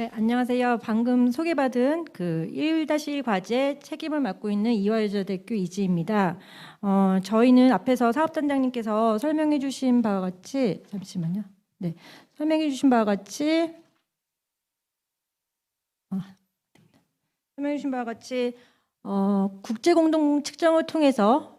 네, 안녕하세요. 방금 소개받은 그 1-1 과제 책임을 맡고 있는 이화여자대학교 이지입니다. 저희는 앞에서 사업단장님께서 설명해 주신 바와 같이 잠시만요. 네, 설명해 주신 바와 같이 국제공동 측정을 통해서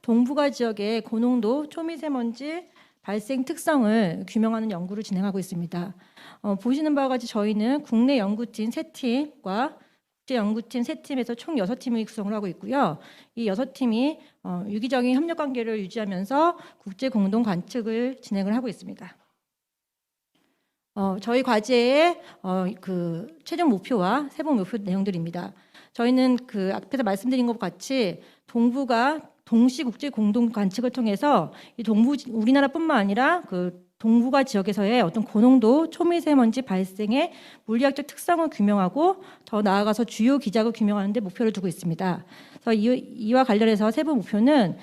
동북아 지역의 고농도 초미세먼지 발생 특성을 규명하는 연구를 진행하고 있습니다. 보시는 바와 같이 저희는 국내 연구팀 3팀과 국제 연구팀 3팀에서 총 6팀을 구성을 하고 있고요. 이 6팀이 유기적인 협력 관계를 유지하면서 국제 공동 관측을 진행을 하고 있습니다. 저희 과제의 그 최종 목표와 세부 목표 내용들입니다. 저희는 그 앞에서 말씀드린 것 같이 동북아 동시 국제 공동 관측을 통해서 이 우리나라뿐만 아니라 그 동북아 지역에서의 어떤 고농도 초미세먼지 발생의 물리학적 특성을 규명하고 더 나아가서 주요 기작을 규명하는 데 목표를 두고 있습니다. 그래서 이와 관련해서 세부 목표는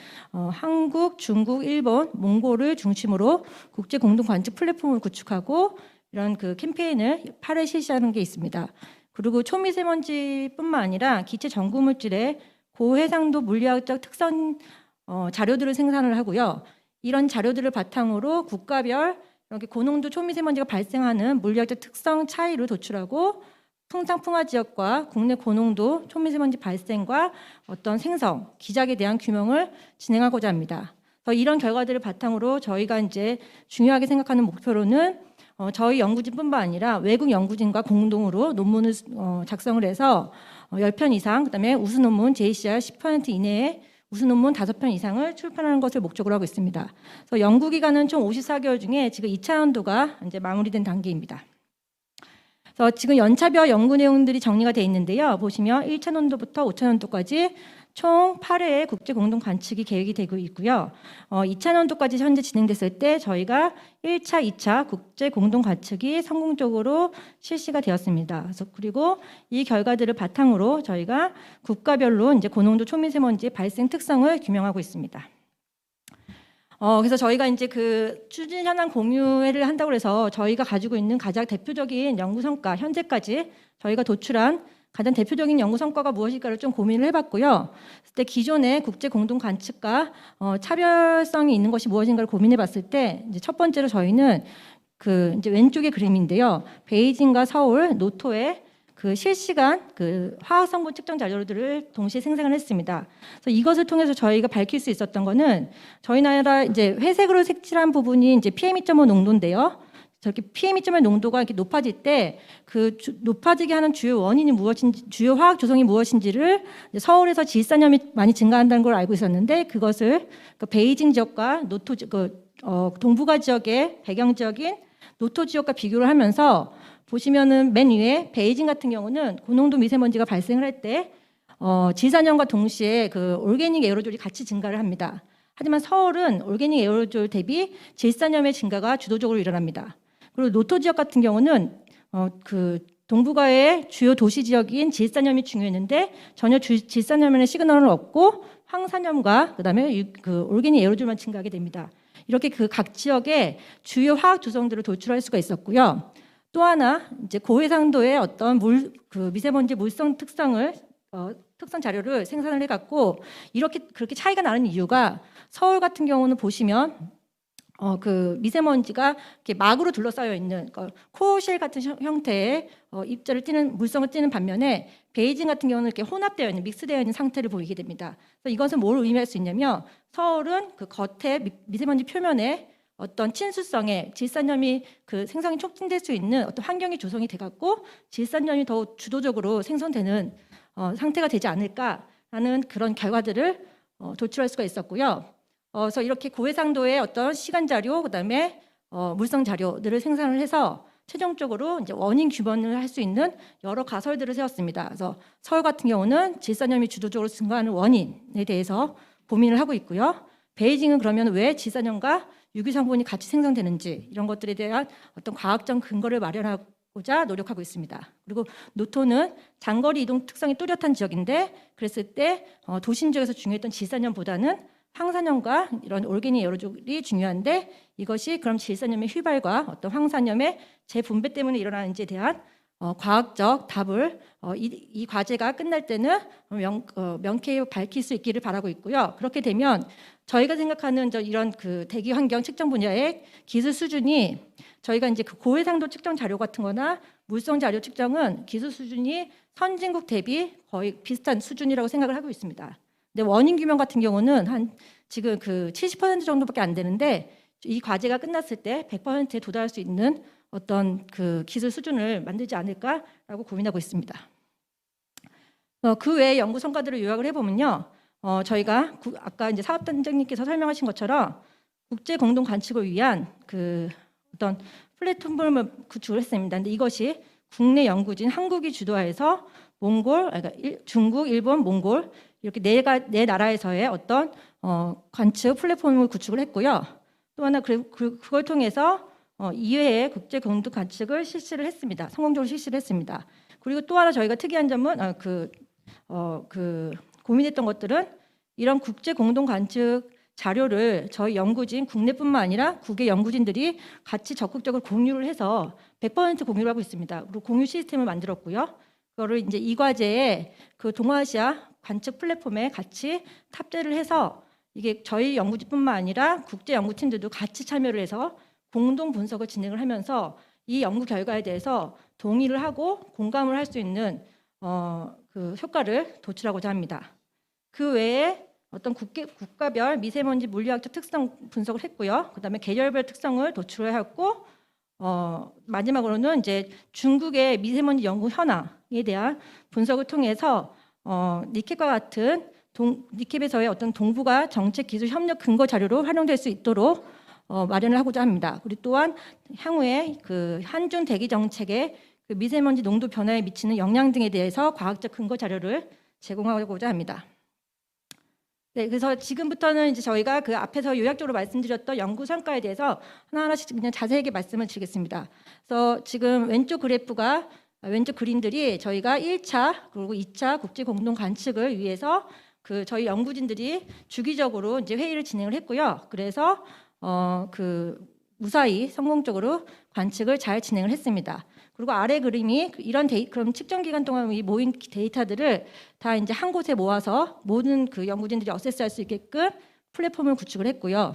한국, 중국, 일본, 몽골을 중심으로 국제 공동 관측 플랫폼을 구축하고 이런 그 캠페인을 8회 실시하는 게 있습니다. 그리고 초미세먼지뿐만 아니라 기체 전구 물질의 고해상도 물리학적 특성 자료들을 생산을 하고요. 이런 자료들을 바탕으로 국가별 이렇게 고농도 초미세먼지가 발생하는 물리학적 특성 차이를 도출하고 풍상풍화 지역과 국내 고농도 초미세먼지 발생과 어떤 생성, 기작에 대한 규명을 진행하고자 합니다. 이런 결과들을 바탕으로 저희가 이제 중요하게 생각하는 목표로는 저희 연구진뿐만 아니라 외국 연구진과 공동으로 논문을 작성을 해서 10편 이상, 그다음에 우수 논문 JCR 10% 이내에 우수 논문 5편 이상을 출판하는 것을 목적으로 하고 있습니다. 그래서 연구 기간은 총 54개월 중에 지금 2차 연도가 이제 마무리된 단계입니다. 그래서 지금 연차별 연구 내용들이 정리가 되어 있는데요. 보시면 1차 연도부터 5차 연도까지 총 8회의 국제 공동 관측이 계획이 되고 있고요. 2차 연도까지 현재 진행됐을 때 저희가 1차, 2차 국제 공동 관측이 성공적으로 실시가 되었습니다. 그리고 이 결과들을 바탕으로 저희가 국가별로 이제 고농도 초미세먼지 발생 특성을 규명하고 있습니다. 그래서 저희가 이제 그 추진 현황 공유회를 한다고 해서 저희가 가지고 있는 가장 대표적인 연구 성과, 현재까지 저희가 도출한 가장 대표적인 연구 성과가 무엇일까를 좀 고민을 해봤고요. 그때 기존의 국제 공동 관측과 차별성이 있는 것이 무엇인가를 고민해봤을 때 이제 첫 번째로 저희는 그 이제 왼쪽의 그림인데요. 베이징과 서울, 노토의 그 실시간 그 화학 성분 측정 자료들을 동시에 생성을 했습니다. 그래서 이것을 통해서 저희가 밝힐 수 있었던 거는 저희 나라 이제 회색으로 색칠한 부분이 이제 PM2.5 농도인데요. 저렇게 PM2.5 농도가 이렇게 높아질 때 그 높아지게 하는 주요 원인이 무엇인지, 주요 화학 조성이 무엇인지를 서울에서 질산염이 많이 증가한다는 걸 알고 있었는데 그것을 그 베이징 지역과 노토 동북아 지역의 배경 지역인 노토 지역과 비교를 하면서 보시면은 맨 위에 베이징 같은 경우는 고농도 미세먼지가 발생을 할 때 질산염과 동시에 그 올게닉 에어로졸이 같이 증가를 합니다. 하지만 서울은 올게닉 에어로졸 대비 질산염의 증가가 주도적으로 일어납니다. 그리고 노토 지역 같은 경우는 그 동북아의 주요 도시 지역인 질산염이 중요했는데 전혀 질산염의 시그널을 얻고 황산염과 그다음에 그 올게닉 에어로졸만 증가하게 됩니다. 이렇게 그 각 지역의 주요 화학 조성들을 도출할 수가 있었고요. 또 하나 이제 고해상도의 어떤 그 미세먼지 물성 특성을 특성 자료를 생산을 해갖고 이렇게 그렇게 차이가 나는 이유가 서울 같은 경우는 보시면 그 미세먼지가 이렇게 막으로 둘러싸여 있는 코어쉘 같은 형태의 입자를 띠는 물성을 띠는 반면에 베이징 같은 경우는 이렇게 혼합되어 있는 믹스되어 있는 상태를 보이게 됩니다. 그래서 이것은 뭘 의미할 수 있냐면 서울은 그 겉에 미세먼지 표면에 어떤 친수성의 질산염이 그 생성이 촉진될 수 있는 어떤 환경이 조성이 돼갖고 질산염이 더 주도적으로 생성되는 상태가 되지 않을까라는 그런 결과들을 도출할 수가 있었고요. 그래서 이렇게 고해상도의 어떤 시간 자료, 그다음에 물성 자료들을 생산을 해서 최종적으로 이제 원인 규명을 할 수 있는 여러 가설들을 세웠습니다. 그래서 서울 같은 경우는 질산염이 주도적으로 증가하는 원인에 대해서 고민을 하고 있고요. 베이징은 그러면 왜 질산염과 유기성분이 같이 생성되는지 이런 것들에 대한 어떤 과학적 근거를 마련하고자 노력하고 있습니다. 그리고 노토는 장거리 이동 특성이 뚜렷한 지역인데 그랬을 때 도심 지역에서 중요했던 질산염보다는 황산염과 이런 올게닉 에어로졸이 중요한데 이것이 그럼 질산염의 휘발과 어떤 황산염의 재분배 때문에 일어나는지에 대한 과학적 답을 이 과제가 끝날 때는 명쾌히 밝힐 수 있기를 바라고 있고요. 그렇게 되면 저희가 생각하는 이런 그 대기 환경 측정 분야의 기술 수준이 저희가 이제 그 고해상도 측정 자료 같은 거나 물성 자료 측정은 기술 수준이 선진국 대비 거의 비슷한 수준이라고 생각을 하고 있습니다. 근데 원인 규명 같은 경우는 한 지금 그 70% 정도밖에 안 되는데 이 과제가 끝났을 때 100%에 도달할 수 있는 어떤 그 기술 수준을 만들지 않을까라고 고민하고 있습니다. 그 외에 연구 성과들을 요약을 해보면요, 저희가 아까 이제 사업단장님께서 설명하신 것처럼 국제 공동 관측을 위한 그 어떤 플랫폼을 구축을 했습니다. 근데 이것이 국내 연구진 한국이 주도하여서 몽골, 그러니까 중국, 일본, 몽골 이렇게 네 나라에서의 어떤 관측 플랫폼을 구축을 했고요. 또 하나 그걸 통해서 이외의 국제 공동 관측을 실시를 했습니다. 성공적으로 실시를 했습니다. 그리고 또 하나 저희가 특이한 점은 고민했던 것들은 이런 국제 공동 관측 자료를 저희 연구진 국내뿐만 아니라 국외 연구진들이 같이 적극적으로 공유를 해서 100% 공유를 하고 있습니다. 그리고 공유 시스템을 만들었고요. 그거를 이제 이 과제에 그 동아시아 관측 플랫폼에 같이 탑재를 해서 이게 저희 연구진뿐만 아니라 국제 연구팀들도 같이 참여를 해서 공동 분석을 진행을 하면서 이 연구 결과에 대해서 동의를 하고 공감을 할 수 있는 그 효과를 도출하고자 합니다. 그 외에 어떤 국가별 미세먼지 물리학적 특성 분석을 했고요. 그다음에 계절별 특성을 도출을 했고 마지막으로는 이제 중국의 미세먼지 연구 현황에 대한 분석을 통해서 니캡과 같은 니캡에서의 어떤 동북아 정책 기술 협력 근거 자료로 활용될 수 있도록 마련을 하고자 합니다. 그리고 또한 향후에 그 한중 대기 정책의 그 미세먼지 농도 변화에 미치는 영향 등에 대해서 과학적 근거 자료를 제공하고자 합니다. 네, 그래서 지금부터는 이제 저희가 그 앞에서 요약적으로 말씀드렸던 연구 성과에 대해서 하나하나씩 그냥 자세하게 말씀을 드리겠습니다. 그래서 지금 왼쪽 그림들이 저희가 1차 그리고 2차 국제 공동 관측을 위해서 그 저희 연구진들이 주기적으로 이제 회의를 진행을 했고요. 그래서 무사히 성공적으로 관측을 잘 진행을 했습니다. 그리고 아래 그림이 그럼 측정 기간 동안 이 모인 데이터들을 다 이제 한 곳에 모아서 모든 그 연구진들이 어세스할 수 있게끔 플랫폼을 구축을 했고요.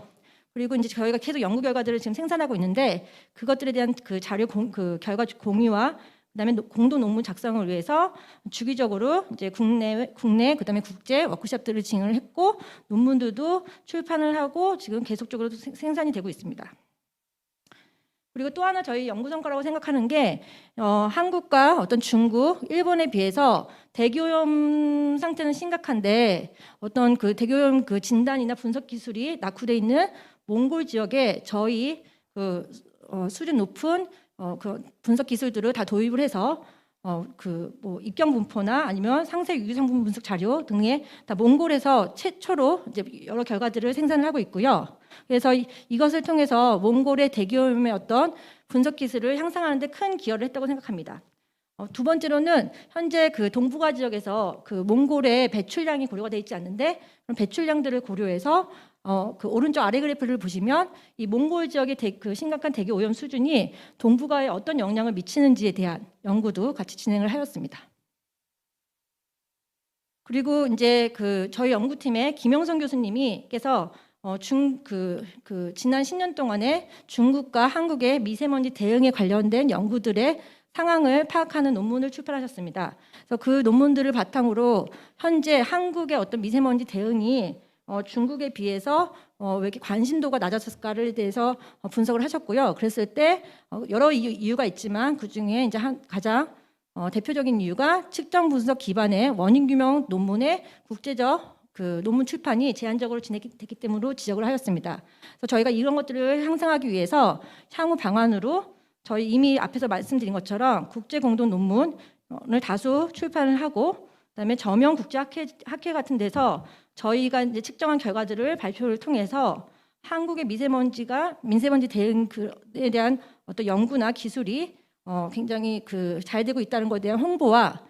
그리고 이제 저희가 계속 연구 결과들을 지금 생산하고 있는데 그것들에 대한 그 자료 결과 공유와 그다음에 공동 논문 작성을 위해서 주기적으로 이제 국내 그다음에 국제 워크숍들을 진행을 했고 논문들도 출판을 하고 지금 계속적으로 생산이 되고 있습니다. 그리고 또 하나 저희 연구 성과라고 생각하는 게 한국과 어떤 중국, 일본에 비해서 대기오염 상태는 심각한데 어떤 그 대기오염 그 진단이나 분석 기술이 낙후돼 있는 몽골 지역에 저희 그 수준 높은 그 분석 기술들을 다 도입을 해서 뭐 입경 분포나 아니면 상세 유기 성분 분석 자료 등에 다 몽골에서 최초로 이제 여러 결과들을 생산을 하고 있고요. 그래서 이것을 통해서 몽골의 대기오염의 어떤 분석 기술을 향상하는 데 큰 기여를 했다고 생각합니다. 두 번째로는 현재 그 동북아 지역에서 그 몽골의 배출량이 고려가 되어 있지 않는데 그런 배출량들을 고려해서 그 오른쪽 아래 그래프를 보시면 이 몽골 지역의 그 심각한 대기 오염 수준이 동북아에 어떤 영향을 미치는지에 대한 연구도 같이 진행을 하였습니다. 그리고 이제 그 저희 연구팀의 김영선 교수님께서 지난 10년 동안에 중국과 한국의 미세먼지 대응에 관련된 연구들의 상황을 파악하는 논문을 출판하셨습니다. 그래서 그 논문들을 바탕으로 현재 한국의 어떤 미세먼지 대응이 중국에 비해서 왜 이렇게 관심도가 낮았을까를 대해서 분석을 하셨고요. 그랬을 때 여러 이유가 있지만 그 중에 이제 가장 대표적인 이유가 측정 분석 기반의 원인 규명 논문의 국제적 그 논문 출판이 제한적으로 진행됐기 때문에 지적을 하였습니다. 그래서 저희가 이런 것들을 향상하기 위해서 향후 방안으로 저희 이미 앞에서 말씀드린 것처럼 국제 공동 논문을 다수 출판을 하고 그다음에 저명 국제 학회 같은 데서 저희가 이제 측정한 결과들을 발표를 통해서 한국의 미세먼지 대응에 대한 어떤 연구나 기술이 굉장히 잘 되고 있다는 것에 대한 홍보와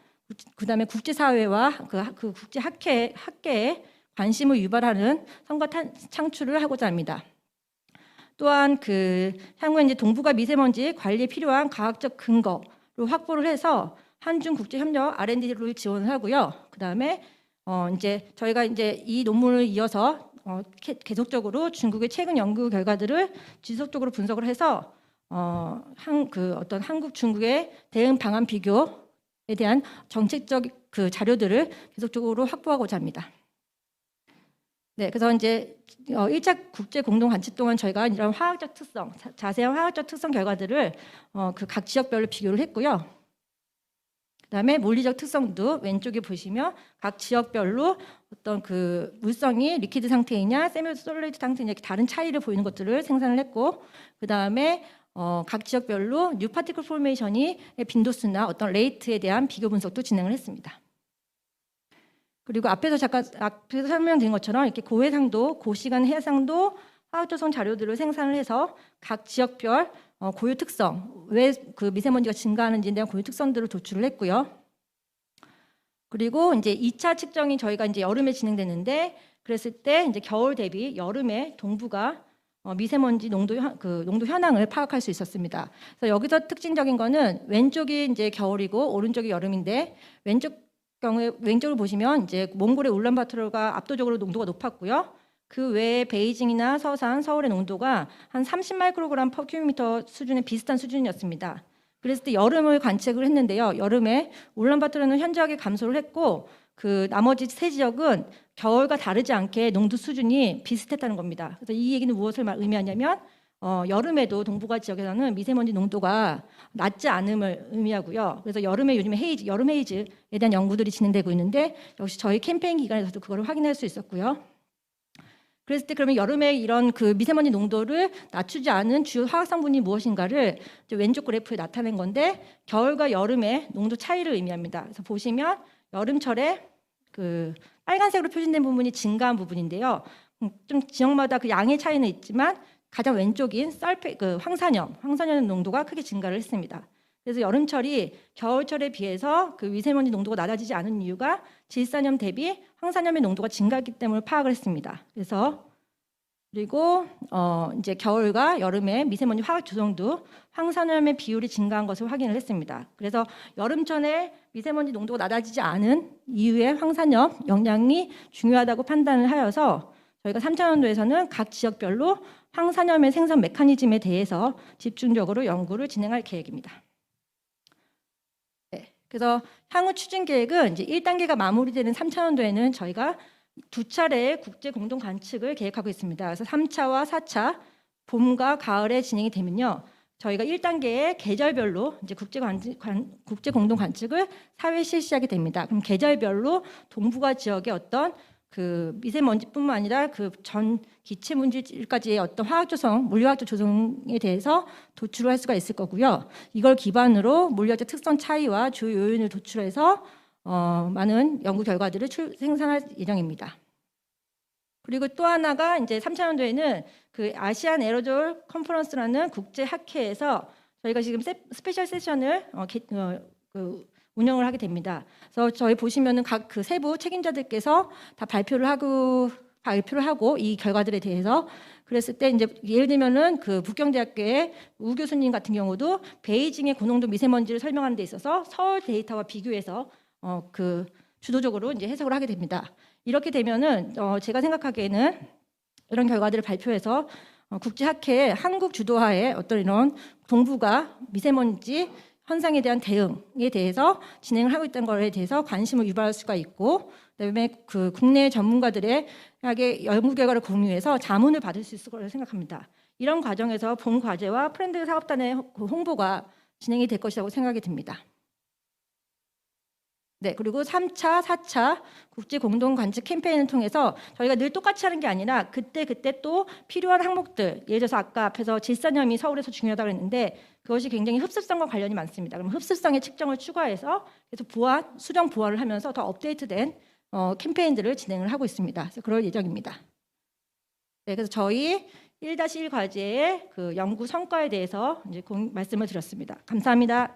그다음에 국제사회와 그 국제 학계에 관심을 유발하는 선거 창출을 하고자 합니다. 또한 향후에 이제 동북아 미세먼지 관리에 필요한 과학적 근거를 확보를 해서 한중 국제 협력 R&D를 지원을 하고요. 그다음에 이제 저희가 이제 이 논문을 이어서 계속적으로 중국의 최근 연구 결과들을 지속적으로 분석을 해서 어떤 한국 중국의 대응 방안 비교에 대한 정책적 자료들을 계속적으로 확보하고자 합니다. 네, 그래서 이제 1차 국제 공동 관측 동안 저희가 이런 화학적 특성, 자세한 화학적 특성 결과들을 각 지역별로 비교를 했고요. 그다음에 물리적 특성도 왼쪽에 보시면 각 지역별로 어떤 물성이 리퀴드 상태이냐, 세미 솔리드 상태이냐 이렇게 다른 차이를 보이는 것들을 생산을 했고, 그다음에 각 지역별로 뉴 파티클 포메이션의 빈도수나 어떤 레이트에 대한 비교 분석도 진행을 했습니다. 그리고 앞에서 설명드린 것처럼 이렇게 고해상도, 고시간 해상도 화학조성 자료들을 생산을 해서 각 지역별 고유 특성, 왜 미세먼지가 증가하는지에 대한 고유 특성들을 도출을 했고요. 그리고 이제 2차 측정이 저희가 이제 여름에 진행됐는데, 그랬을 때 이제 겨울 대비 여름에 동부가 미세먼지 농도 현황을 파악할 수 있었습니다. 그래서 여기서 특징적인 거는 왼쪽이 이제 겨울이고 오른쪽이 여름인데, 왼쪽을 보시면 이제 몽골의 울란바토르가 압도적으로 농도가 높았고요. 그 외에 베이징이나 서산, 서울의 농도가 한 30마이크로그램 퍼 큐비미터 수준의 비슷한 수준이었습니다. 그랬을 때 여름을 관측을 했는데요. 여름에 울란바토르는 현저하게 감소를 했고, 나머지 세 지역은 겨울과 다르지 않게 농도 수준이 비슷했다는 겁니다. 그래서 이 얘기는 무엇을 의미하냐면 여름에도 동북아 지역에서는 미세먼지 농도가 낮지 않음을 의미하고요. 그래서 여름에 요즘에 여름 헤이즈에 대한 연구들이 진행되고 있는데, 역시 저희 캠페인 기간에서도 그걸 확인할 수 있었고요. 그랬을 때 그러면 여름에 이런 미세먼지 농도를 낮추지 않은 주요 화학 성분이 무엇인가를 왼쪽 그래프에 나타낸 건데, 겨울과 여름의 농도 차이를 의미합니다. 그래서 보시면 여름철에 빨간색으로 표시된 부분이 증가한 부분인데요. 좀 지역마다 양의 차이는 있지만 가장 왼쪽인 황산염 농도가 크게 증가를 했습니다. 그래서 여름철이 겨울철에 비해서 미세먼지 농도가 낮아지지 않은 이유가 질산염 대비 황산염의 농도가 증가했기 때문에 파악을 했습니다. 그리고 이제 겨울과 여름에 미세먼지 화학 조성도 황산염의 비율이 증가한 것을 확인을 했습니다. 그래서 여름철에 미세먼지 농도가 낮아지지 않은 이유의 황산염 영향이 중요하다고 판단을 하여서 저희가 3차원도에서는 각 지역별로 황산염의 생성 메커니즘에 대해서 집중적으로 연구를 진행할 계획입니다. 네, 그래서 향후 추진 계획은 이제 1단계가 마무리되는 3차원도에는 저희가 2차례의 국제 공동 관측을 계획하고 있습니다. 그래서 3차와 4차 봄과 가을에 진행이 되면요, 저희가 1단계의 계절별로 이제 국제 공동 관측을 4회 실시하게 됩니다. 그럼 계절별로 동북아 지역의 어떤 미세먼지뿐만 아니라 전 기체 문질까지의 어떤 물리화학적 조성에 대해서 도출을 할 수가 있을 거고요. 이걸 기반으로 물리학적 특성 차이와 주요 요인을 도출해서 많은 연구 결과들을 생산할 예정입니다. 그리고 또 하나가 이제 3차원도에는 아시안 에어졸 컨퍼런스라는 국제 학회에서 저희가 지금 스페셜 세션을 운영을 하게 됩니다. 그래서 저희 보시면은 각 세부 책임자들께서 다 발표를 하고 이 결과들에 대해서, 그랬을 때 이제 예를 들면은 북경대학교의 우 교수님 같은 경우도 베이징의 고농도 미세먼지를 설명하는 데 있어서 서울 데이터와 비교해서 주도적으로 이제 해석을 하게 됩니다. 이렇게 되면은 제가 생각하기에는 이런 결과들을 발표해서 국제학회에 한국 주도하에 어떤 이런 동북아 미세먼지 현상에 대한 대응에 대해서 진행을 하고 있다는 것에 대해서 관심을 유발할 수가 있고, 그다음에 국내 전문가들의 연구 결과를 공유해서 자문을 받을 수 있을 거라고 생각합니다. 이런 과정에서 본 과제와 프렌드 사업단의 홍보가 진행이 될 것이라고 생각이 듭니다. 네, 그리고 3차, 4차 국제 공동 관측 캠페인을 통해서 저희가 늘 똑같이 하는 게 아니라 그때 또 필요한 항목들, 예를 들어서 아까 앞에서 질산염이 서울에서 중요하다고 했는데 그것이 굉장히 흡습성과 관련이 많습니다. 그럼 흡습성의 측정을 추가해서 계속 수정 보완을 하면서 더 업데이트된 캠페인들을 진행을 하고 있습니다. 그래서 그럴 예정입니다. 네, 그래서 저희 1-1 과제의 연구 성과에 대해서 이제 말씀을 드렸습니다. 감사합니다.